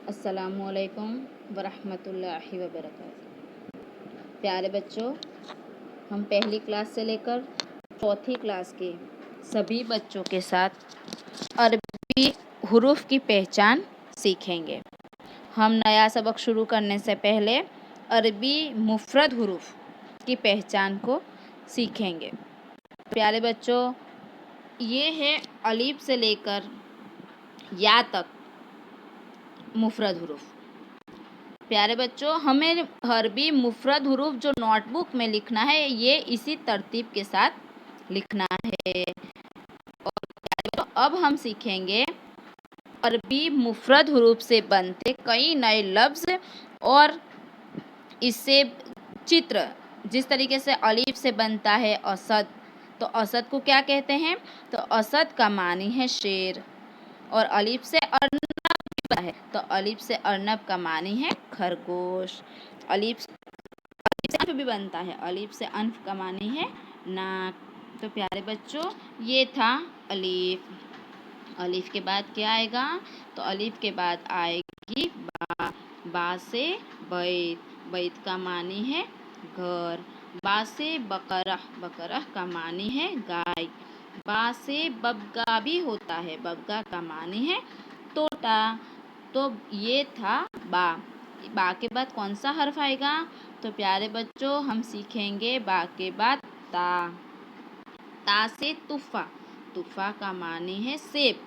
अस्सलामुअलैकुम वरहमतुल्लाहि वबरकातुहू। प्यारे बच्चों, हम पहली क्लास से लेकर चौथी क्लास के सभी बच्चों के साथ अरबी हुरूफ की पहचान सीखेंगे। हम नया सबक शुरू करने से पहले अरबी मुफरद हुरूफ की पहचान को सीखेंगे। प्यारे बच्चों, ये है अलीफ से लेकर या तक मुफरद हुरूफ। प्यारे बच्चों, हमें अरबी मुफरद हुरूफ जो नोटबुक में लिखना है, ये इसी तरतीब के साथ लिखना है। और प्यारे बच्चों, अब हम सीखेंगे अरबी मुफरद हुरूफ से बनते कई नए लफ्ज़ और इससे चित्र। जिस तरीके से अलीफ से बनता है असद, तो असद को क्या कहते हैं? तो असद का मानी है शेर। और अलीफ से है तो अलीफ से अर्नब का मानी है खरगोश। अलीफ से अंफ भी बनता है, अलीफ से अंफ का मानी है नाक। तो प्यारे बच्चों, ये था अलीफ। अलीफ के बाद क्या आएगा? तो अलीफ के बाद आएगी बा। बा से बैत, बैत का मानी है घर। बा से बकरह, बकरह का मानी है गाय। बा से बबगा भी होता है, बबगा का मानी है तोता। तो ये था बा। बा के बाद कौन सा हर्फ आएगा? तो प्यारे बच्चों, हम सीखेंगे बा के बाद ता। ता से तूफा, तूफा का मानी है सेब।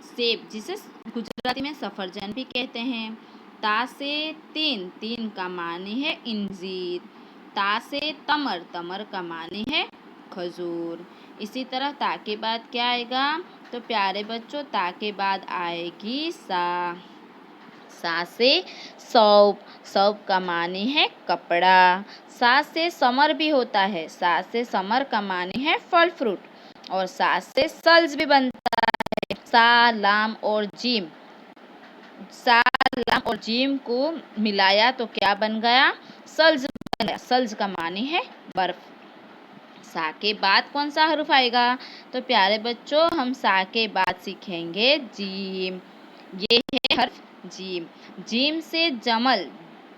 सेब जिसे गुजराती में सफरजन भी कहते हैं। ता से तीन, तीन का मानी है इंजीर। ता से तमर, तमर का मानी है खजूर। इसी तरह ता के बाद क्या आएगा? तो प्यारे बच्चों, ता के बाद आएगी सा। सा से सौब, सौब का मानी है कपड़ा। सा से समर भी होता है, सा से समर का मानी है फल फ्रूट। और सा से सल्ज भी बनता है। सा, लाम और जीम, सा, लाम और जीम को मिलाया तो क्या बन गया? सल्ज बन गया। सल्ज का मानी है बर्फ। सा के बाद कौन सा हर्फ आएगा? तो प्यारे बच्चों, हम सा के बाद सीखेंगे जीम। ये है हर्फ जीम। जीम से जमल,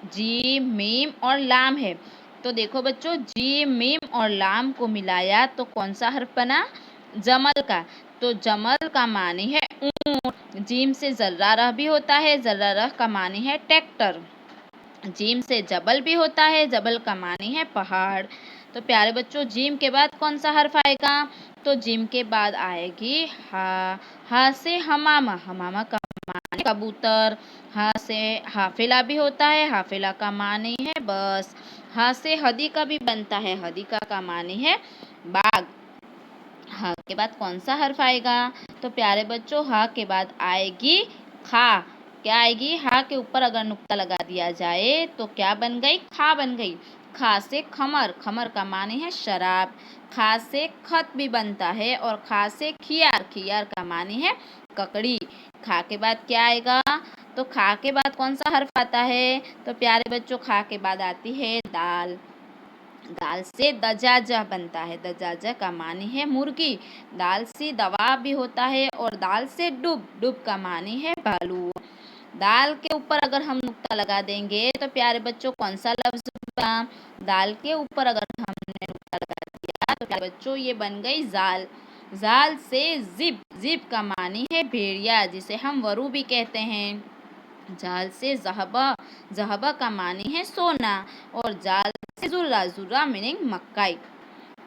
जीम, मीम और लाम है। तो देखो बच्चों, जीम, मीम और लाम को मिलाया तो कौन सा हर्फ बना? जमल का। तो जमल का मानी है ऊंट। जीम से जर्रारह भी होता है, जर्रारह का मानी है ट्रैक्टर। जीम से जबल भी होता है, जबल का मानी है पहाड़। तो प्यारे बच्चों, जीम के बाद कौन सा हर्फ आएगा? तो जीम के बाद आएगी हा। हा से हमामा, हमामा का मानी कबूतर। हा से हाफिला भी होता है, हाफिला का मानी है बस। हा से हदीका भी बनता है, हदीका का मानी है बाग। हा के बाद कौन सा हर्फ आएगा? तो प्यारे बच्चों, हा के बाद आएगी खा। क्या आएगी? हा के ऊपर अगर नुक्ता लगा दिया जाए तो क्या बन गई? खा बन गई। खा से खमर, खमर का मानी है शराब। खा से खत भी बनता है। और खा से खियार, खियार का मानी है ककड़ी। खा के बाद क्या आएगा? तो खा के बाद कौन सा हर्फ आता है? तो प्यारे बच्चों, खा के बाद आती है दाल। दाल से दजाजा बनता है, दजाजा का मानी है मुर्गी। दाल से दवा भी होता है। और दाल से डूब, डूब का मानी है भालू। दाल के ऊपर अगर हम नुक्ता लगा देंगे तो प्यारे बच्चों कौन सा लफ्ज बना? दाल के ऊपर अगर हमने नुक्ता लगा दिया तो प्यारे बच्चों ये बन गई जाल। जाल से जिब, जिब का मानी है भेड़िया, जिसे हम वरु भी कहते हैं। जाल से जहबा, जहबा का मानी है सोना। और जाल से जुर्रा, जुर्रा मीनिंग मक्काई।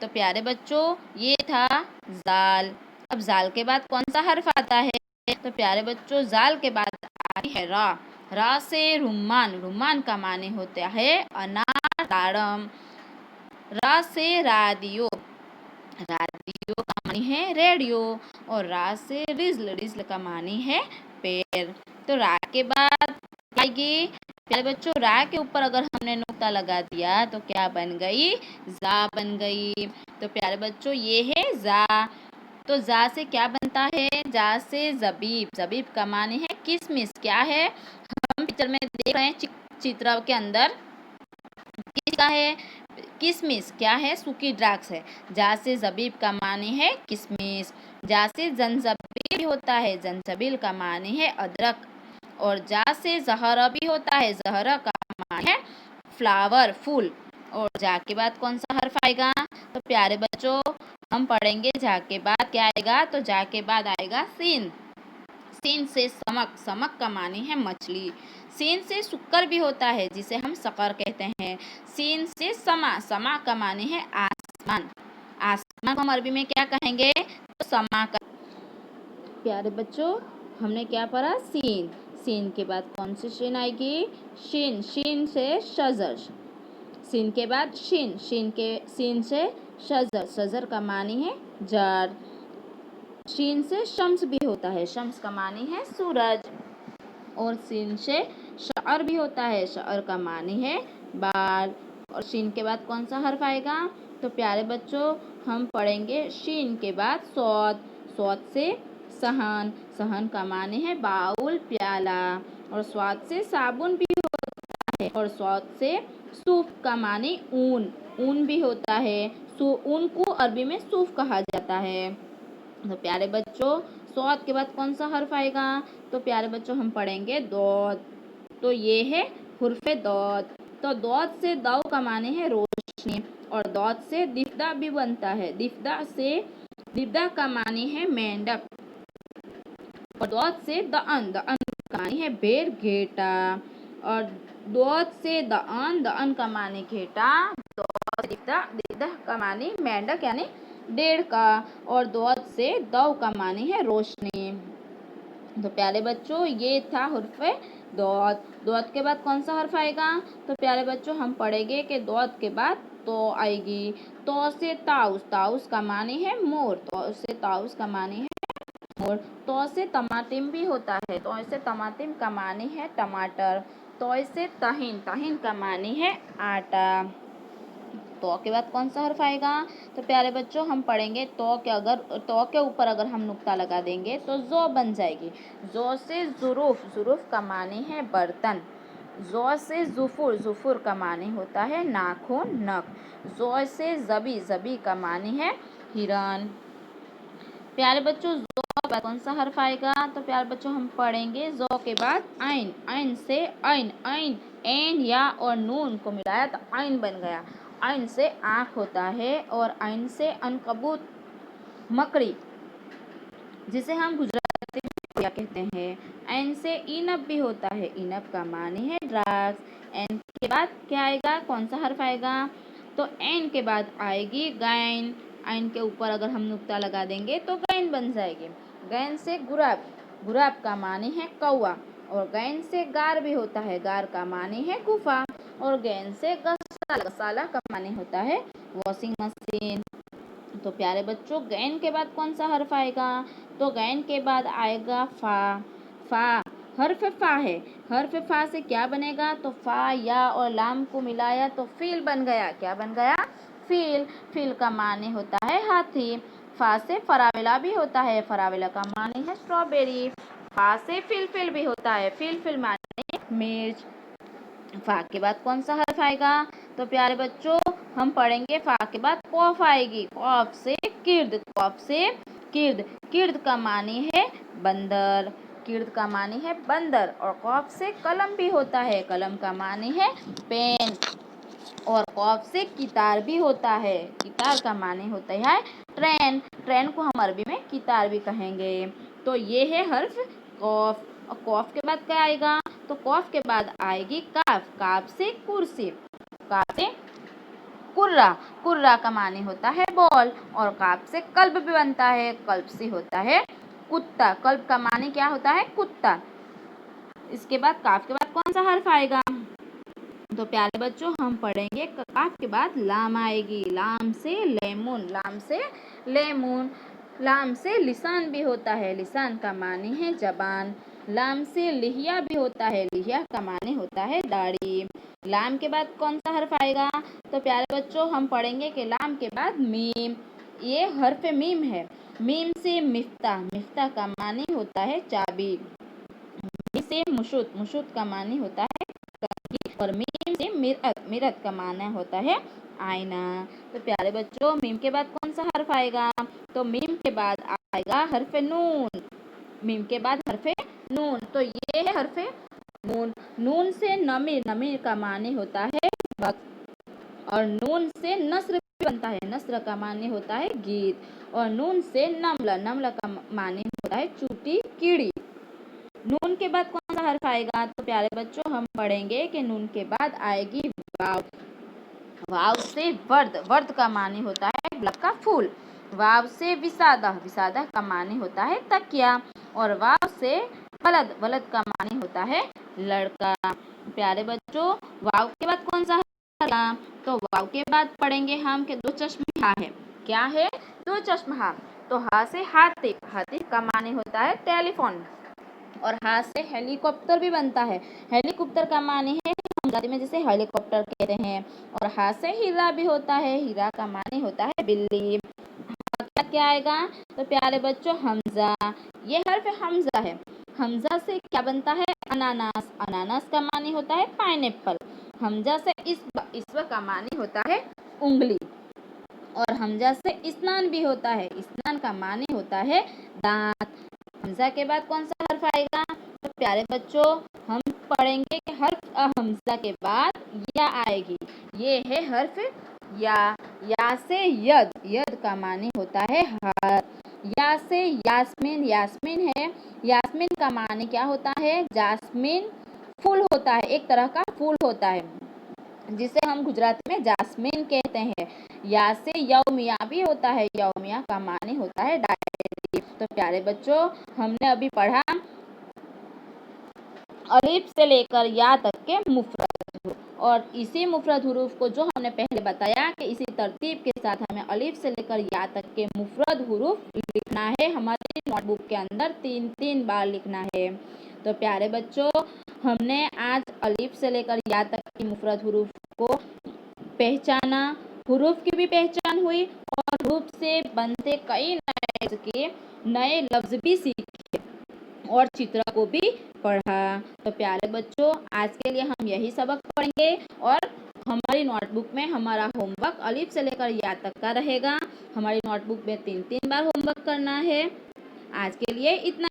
तो प्यारे बच्चों, ये था जाल। अब जाल के बाद कौन सा हर्फ आता है? तो प्यारे बच्चों, जाल के बाद आती है रा। रा से रुम्मान, रुम्मान का माने होता है अनार, दाड़म। रा से रादियो, रादियो का मानी है रेडियो। और रा से रिजल, रिजल का मानी है पेड़। तो रा के बाद आएगी प्यारे बच्चों, रा के ऊपर अगर हमने नुक्ता लगा दिया तो क्या बन गई? जा बन गई। तो प्यारे बच्चों, ये है जा। तो जा से क्या बनता है? जा से जबीब, जबीब का मानी है किसमिस। क्या है? हम पिक्चर में देख रहे हैं, चित्र के अंदर किसका है? किसमिस। क्या है? सूखी द्राक्ष है। जा से जबीब का मानी है किसमिस। जा से जंजबील होता है, जंजबील का मानी है अदरक। और जा से ज़हरा भी होता है, ज़हरा का माने है फ्लावर, फूल। और जा के बाद कौन सा हर्फ आएगा? तो प्यारे बच्चों हम पढ़ेंगे जा के बाद क्या आएगा? तो जा के बाद आएगा सीन। सीन से समक, समक का माने है मछली। सीन से शुक्र भी होता है जिसे हम शक्कर कहते हैं। सीन से समा, समा का माने है आसमान। आसमान को हम अरबी में क्या कहेंगे? तो समा का। प्यारे बच्चों हमने क्या पढ़ा? सीन। सीन के बाद कौन सी शीन आएगी? शीन। शीन से शजर। सीन के बाद शीन। शीन से शजर। शजर का मानी है जड़। शीन से शम्स भी होता है, शम्स का मानी है सूरज। और सीन से शअर भी होता है, शअर का मानी है बाल। और शीन के बाद कौन सा हर्फ आएगा? तो प्यारे बच्चों हम पढ़ेंगे शीन के बाद सौद। सौद से सहन। सहन का माने है बाउल, प्याला। और स्वाद से साबुन भी होता है। और स्वाद से सूफ का माने ऊन। ऊन भी होता है। ऊन को अरबी में सूफ कहा जाता है। तो प्यारे बच्चों सौद के बाद कौन सा हर्फ आएगा? तो प्यारे बच्चों हम पढ़ेंगे दौद। तो ये है हुर्फे दौद। तो दौद से दाव का माने है रोशनी। और दौद से दिफदा भी बनता है। दिफदा से दिफदा का माने है मेंढक। और दौद से दअन, दअन का माने है बेर, घेटा। और दौद से दअन, दअन का माने घेटा। दौद दिफदा, दिफदा का माने मेंढक यानी डेढ़ का। और दौद से दव का माने है रोशनी। तो प्यारे बच्चों ये था हुर्फे दौद। दौद के बाद कौन सा हर्फ आएगा? तो प्यारे बच्चों हम पढ़ेंगे कि दौद के बाद तो आएगी। तो से ताउस, ताउस का माने है मोर। तो से ताउस का माने है मोर। तो से तमातिम भी होता है। तो से तमातिम का माने है टमाटर। तो से तहीन, तहीन का माने है आटा। तो के बाद कौन सा हर्फ आएगा? तो प्यारे बच्चों हम पढ़ेंगे तो के ऊपर अगर हम नुक्ता लगा देंगे तो जो बन जाएगी। जो से जुरूफ, जुरूफ का माने है बर्तन। जो से जुफुर, जुफुर का माने होता है नाखून, नख। जो से जबी, जबी का माने है हिरन। प्यारे बच्चों जो के बाद कौन सा हर्फ आएगा? तो प्यारे बच्चों हम पढ़ेंगे जो के बाद आइन। आइन से ऐन, ऐन, ऐन या और नून को मिलाया तो आइन बन गया। आइन से आँख होता है। और आइन से अनकबूत, मकड़ी, जिसे हम गुजराती में क्या कहते हैं। ऐन से इनब भी होता है। इनब का माने है ड्रग्स। ऐन के बाद क्या आएगा? कौन सा हर्फ आएगा? तो ऐन के बाद आएगी गैन। ऐन के ऊपर अगर हम नुक्ता लगा देंगे तो गैन बन जाएगी। गैन से गुराब, गुराब का माने है कौवा। और गैन से गार भी होता है। गार का माने है गुफा। और गैन से गसाला, गसाला का माने होता है वॉशिंग मशीन। तो प्यारे बच्चों गैन के बाद कौन सा हर्फ आएगा? तो गैन के बाद आएगा फा। फा हर्फ फा है। हर्फ फा से क्या बनेगा? तो फा या और लाम को मिलाया तो फील बन गया। क्या बन गया? फील। फील का माने होता है हाथी। फा से फरावेला भी होता है। फरावेला का माने है स्ट्रॉबेरी। फा से फिलफिल भी होता है। फिलफिल माने मिर्च। फा के बाद कौन सा हर्फ आएगा? तो प्यारे बच्चों हम पढ़ेंगे फा के बाद कौफ आएगी। कौफ से किर्द, कौफ से किर्द। किर्द का माने है बंदर। किर्द का माने है बंदर। और कौफ से कलम भी होता है। कलम का माने है पेन। और कौफ से कितार भी होता है। कितार का माने होता है ट्रेन। ट्रेन को हम अरबी में कितार भी कहेंगे। तो ये है हर्फ कौफ। और कौफ के बाद क्या आएगा? तो कौफ के बाद आएगी काफ। काफ से कुर्सी। काफ से कुर्रा। कुर्रा का माने होता है बॉल। और काफ से कल्ब भी बनता है। कल्ब से होता है कुत्ता। कल्ब का माने क्या होता है? कुत्ता। इसके बाद काफ के बाद कौन सा हर्फ आएगा? तो प्यारे बच्चों हम पढ़ेंगे काफ के बाद लाम आएगी। लाम से लेमून। लाम से लेमून। लाम से लिसान भी होता है। लिसान का माने है जबान। लाम से लिहिया भी होता है। लिहिया का माने होता है दाढ़ी। लाम के बाद कौन सा हर्फ आएगा? तो प्यारे बच्चों हम पढ़ेंगे कि लाम के बाद मीम। ये हर्फ मीम है। मीम से मिफ्ता। मिफ्ता का माने होता है चाबी। मीम से मुशुत। मुशुत का माने होता है और मीम से मिरअत। मिरअत का माना होता है आईना। तो प्यारे बच्चों मीम के बाद कौन सा हर्फ आएगा? तो मीम के बाद आएगा हर्फ नून। मीम के बाद हर्फ नून। तो ये है हर्फ नून। नून से नमीर, नमीर का माने होता है वक्त। और नून से नस्र भी बनता है, नस्र का माने होता है गीत। और नून से नमला, नमला का माने होता है चूटी, कीड़ी। नून के बाद कौन सा हर्फ आएगा? तो प्यारे बच्चों हम पढ़ेंगे कि नून के बाद आएगी वाव। वाव से वर्द, वर्द का माने होता है गुलाब का फूल। वाव से विसादा, विसादा का माने होता है तकिया। और वाव से वलद, वलद का माने होता है लड़का। प्यारे बच्चों वाव के बाद कौन सा है? तो वाव के बाद पढ़ेंगे हम कि दो चश्मे हा है। क्या है? दो चश्मे हा। तो हा से हाथी, हाथी का माने होता है टेलीफोन। और हा से हेलीकॉप्टर भी बनता है। हेलीकॉप्टर का माने है गुजराती में जिसे हेलीकॉप्टर कहते हैं। और हा से हीरा भी होता है, हीरा का माने होता है बिल्ली। क्या आएगा? तो प्यारे बच्चों हमजा, ये हर्फ हमजा है। हमजा से क्या बनता है? अनानास, अनानास का माने होता है पाइनएप्पल। हमजा से इस्व, इस्व का माने होता है उंगली। और हमजा से स्नान भी होता है, स्नान का माने होता है दांत। हमजा के बाद कौन सा हर्फ आएगा? तो प्यारे बच्चों हम पढ़ेंगे कि हर्फ हमजा के बाद या आएगी। ये है हर्फ या। या से यद, यद का माने होता है हार। या से यास्मीन, यास्मीन है। यास्मीन का माने क्या होता है? जास्मीन फूल होता है, एक तरह का फूल होता है जिसे हम गुजराती में जास्मीन कहते हैं। या से यौमिया भी होता है, यौमिया का माने होता है डायरी। तो प्यारे बच्चों हमने अभी पढ़ा अलिफ से लेकर या तक के मुफरद। और इसी मुफरद हुरूफ को जो हमने पहले बताया कि इसी तरतीब के साथ हमें अलिफ से लेकर या तक के मुफरद हुरूफ लिखना है। हमारी नोटबुक के अंदर 3-3 बार लिखना है। तो प्यारे बच्चों हमने आज अलिफ से लेकर या तक के मुफरद हुरूफ को पहचाना, हुरूफ की भी पहचान हुई और हुरूफ से बनते कई नए लफ्ज भी सीखे और चित्र को भी पढ़ा। तो प्यारे बच्चों आज के लिए हम यही सबक पढ़ेंगे और हमारी नोटबुक में हमारा होमवर्क अलिफ से लेकर या तक का रहेगा। हमारी नोटबुक में 3-3 बार होमवर्क करना है। आज के लिए इतना